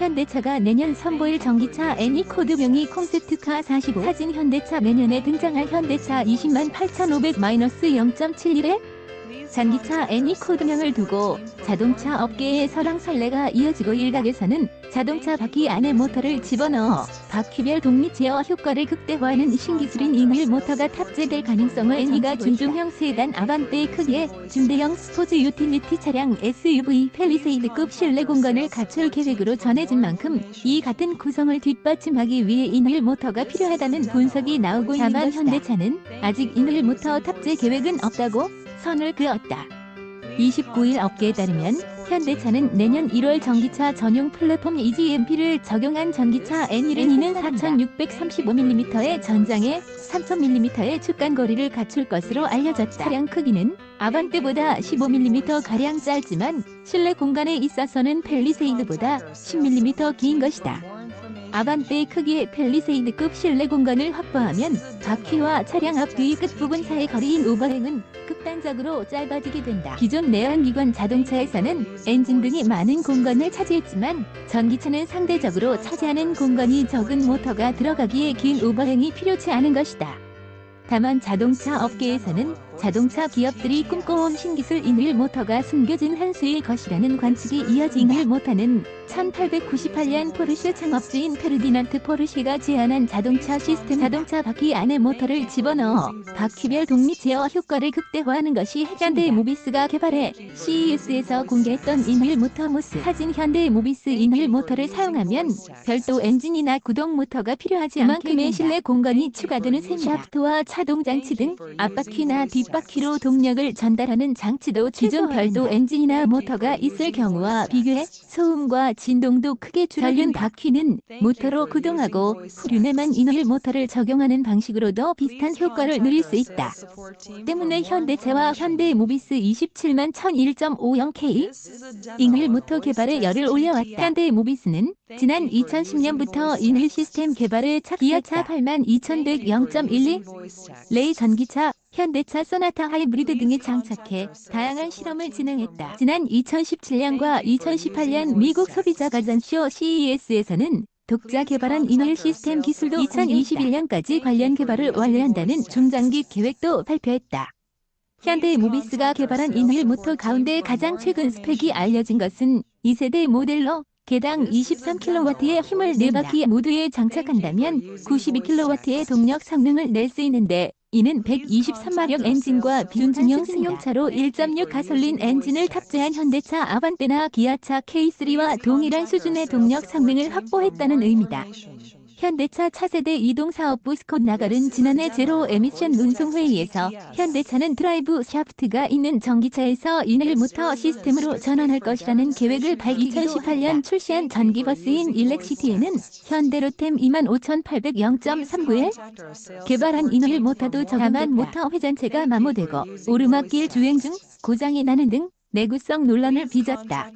현대차가 내년 선보일 전기차 애니 코드명이 콘셉트카 45. 사진 현대차 내년에 등장할 현대차 208,500-0.71에 전기차 애니 코드명을 두고 자동차 업계의 설왕설래가 이어지고 일각에서는 자동차 바퀴 안에 모터를 집어넣어 바퀴별 독립 제어 효과를 극대화하는 신기술인 잉일 모터가 탑재될 가능성을 애니가 준중형 세단 아반떼의 크기의 중대형 스포츠 유틸리티 차량 SUV 팰리세이드급 실내 공간을 갖출 계획으로 전해진 만큼 이 같은 구성을 뒷받침하기 위해 잉일 모터가 필요하다는 분석이 나오고 있는 것이다. 다만 현대차는 아직 잉일 모터 탑재 계획은 없다고 선을 그었다. 29일 업계에 따르면 현대차는 내년 1월 전기차 전용 플랫폼 EGMP를 적용한 전기차 애니는 4635mm의 전장에 3000mm의 측간거리를 갖출 것으로 알려졌다. 차량 크기는 아반떼보다 15mm가량 짧지만 실내 공간에 있어서는 팰리세이드보다 10mm 긴 것이다. 아반떼 크기의 팰리세이드급 실내 공간을 확보하면 바퀴와 차량 앞뒤 끝부분 사이 거리인 오버행은 극단적으로 짧아지게 된다. 기존 내연기관 자동차에서는 엔진 등이 많은 공간을 차지했지만 전기차는 상대적으로 차지하는 공간이 적은 모터가 들어가기에 긴 오버행이 필요치 않은 것이다. 다만 자동차 업계에서는 자동차 기업들이 꿈꿔온 신기술 잉일 모터가 숨겨진 한 수일 것이라는 관측이 이어진. 잉일 모터는 1898년 포르쉐 창업주인 페르디난트 포르쉐가 제안한 자동차 시스템 자동차 바퀴 안에 모터를 집어넣어 바퀴별 독립 제어 효과를 극대화하는 것이 현대모비스가 개발해 CES에서 공개했던 잉일 모터 모스. 사진 현대모비스 잉일 모터를 사용하면 별도 엔진이나 구동 모터가 필요하지 않만큼의 실내 공간이 추가되는 셈이다. 샤프트와 차동 장치 등 앞바퀴나 뒷바퀴로 동력을 전달하는 장치도 기존 별도 엔진이나 모터가 있을 경우와 비교해 소음과 진동도 크게 줄어든 바퀴는 모터로 구동하고 후륜에만 잉일 모터를 적용하는 방식으로도 비슷한 효과를 누릴 수 있다. 때문에 현대차와 현대모비스 271만 1001.50K 잉일 모터 개발에 열을 올려왔다. 현대모비스는 지난 2010년부터 잉일 시스템 개발에 착수했다. 기아차 82,100.0.12 레이 전기차, 현대차 소나타 하이브리드 등에 장착해 다양한 실험을 진행했다. 지난 2017년과 2018년 미국 소비자 가전쇼 CES에서는 독자 개발한 잉일 시스템 기술도 2021년까지 관련 개발을 완료한다는 중장기 계획도 발표했다. 현대모비스가 개발한 잉일 모터 가운데 가장 최근 스펙이 알려진 것은 2세대 모델로 개당 23kW의 힘을 4바퀴 모두에 장착한다면 92kW의 동력 성능을 낼 수 있는데 이는 123마력 엔진과 비준중형 승용차로 1.6 가솔린 엔진을 탑재한 현대차 아반떼나 기아차 K3와 동일한 수준의 동력 성능을 확보했다는 의미다. 현대차 차세대 이동사업부 스콧 나갈은 지난해 제로 에미션 운송회의에서 현대차는 드라이브 샤프트가 있는 전기차에서 잉일 모터 시스템으로 전환할 것이라는 계획을 2018년 출시한 전기버스인 일렉시티에는 현대로템 25800.0.39에 개발한 잉일 모터도 다만 모터 회전체가 마모되고 오르막길 주행 중 고장이 나는 등 내구성 논란을 빚었다.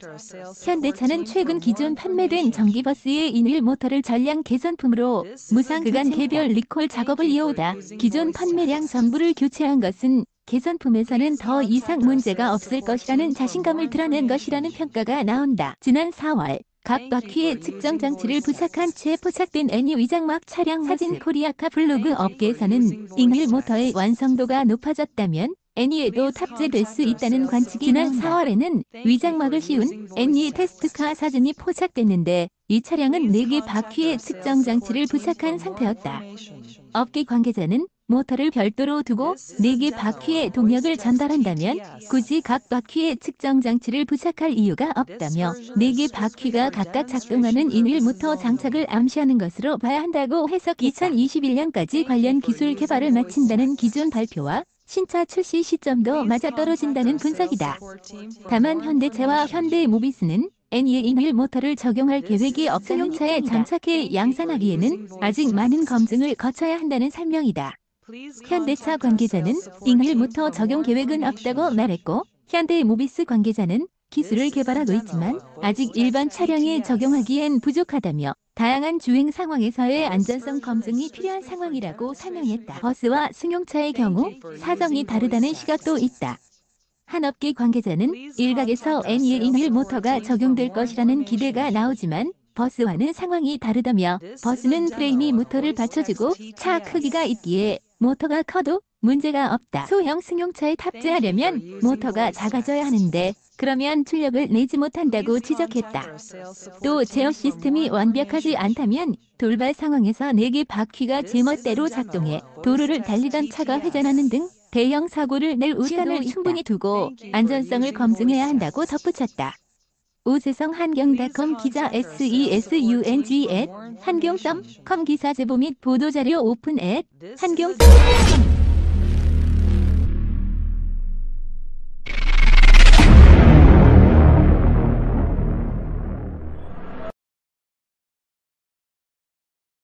현대차는 최근 기존 판매된 전기버스의 잉일 모터를 전량 개선품으로 무상 구간 개별 리콜 작업을 이어오다 기존 판매량 전부를 교체한 것은 개선품에서는 더 이상 문제가 없을 것이라는 자신감을 드러낸 것이라는 평가가 나온다. 지난 4월 각 바퀴에 측정 장치를 부착한 채 포착된 애니 위장막 차량 사진. 코리아카 블로그 업계에서는 잉일 모터의 완성도가 높아졌다면 애니에도 탑재될 수 있다는 관측이. 지난 4월에는 위장막을 씌운 애니 테스트카 사진이 포착됐는데 이 차량은 4개 바퀴에 측정 장치를 부착한 상태였다. 업계 관계자는 모터를 별도로 두고 4개 바퀴에 동력을 전달한다면 굳이 각 바퀴에 측정 장치를 부착할 이유가 없다며 4개 바퀴가 각각 작동하는 잉일 모터 장착을 암시하는 것으로 봐야 한다고 해석했다. 2021년까지 관련 기술 개발을 마친다는 기존 발표와 신차 출시 시점도 맞아떨어진다는 분석이다. 다만 현대차와 현대모비스는 애니의 잉일 모터를 적용할 계획이 없다는 승용차에 장착해 양산하기에는 아직 많은 검증을 거쳐야 한다는 설명이다. 현대차 관계자는 잉일 모터 적용 계획은 없다고 말했고 현대모비스 관계자는 기술을 개발하고 있지만 아직 일반 차량에 적용하기엔 부족하다며 다양한 주행 상황에서의 안전성 검증이 필요한 상황이라고 설명했다. 버스와 승용차의 경우 사정이 다르다는 시각도 있다. 한 업계 관계자는 일각에서 애니의 잉일 모터가 적용될 것이라는 기대가 나오지만 버스와는 상황이 다르다며 버스는 프레임이 모터를 받쳐주고 차 크기가 있기에 모터가 커도 문제가 없다. 소형 승용차에 탑재하려면 모터가 작아져야 하는데 그러면 출력을 내지 못한다고 지적했다. 또 제어 시스템이 완벽하지 않다면 돌발 상황에서 4개 바퀴가 제멋대로 작동해 도로를 달리던 차가 회전하는 등 대형 사고를 낼 우산을 충분히 두고 안전성을 검증해야 한다고 덧붙였다. 오세성 한경닷컴 기자 sesungs@한경.com 기사 제보 및 보도자료 오픈 @한경.com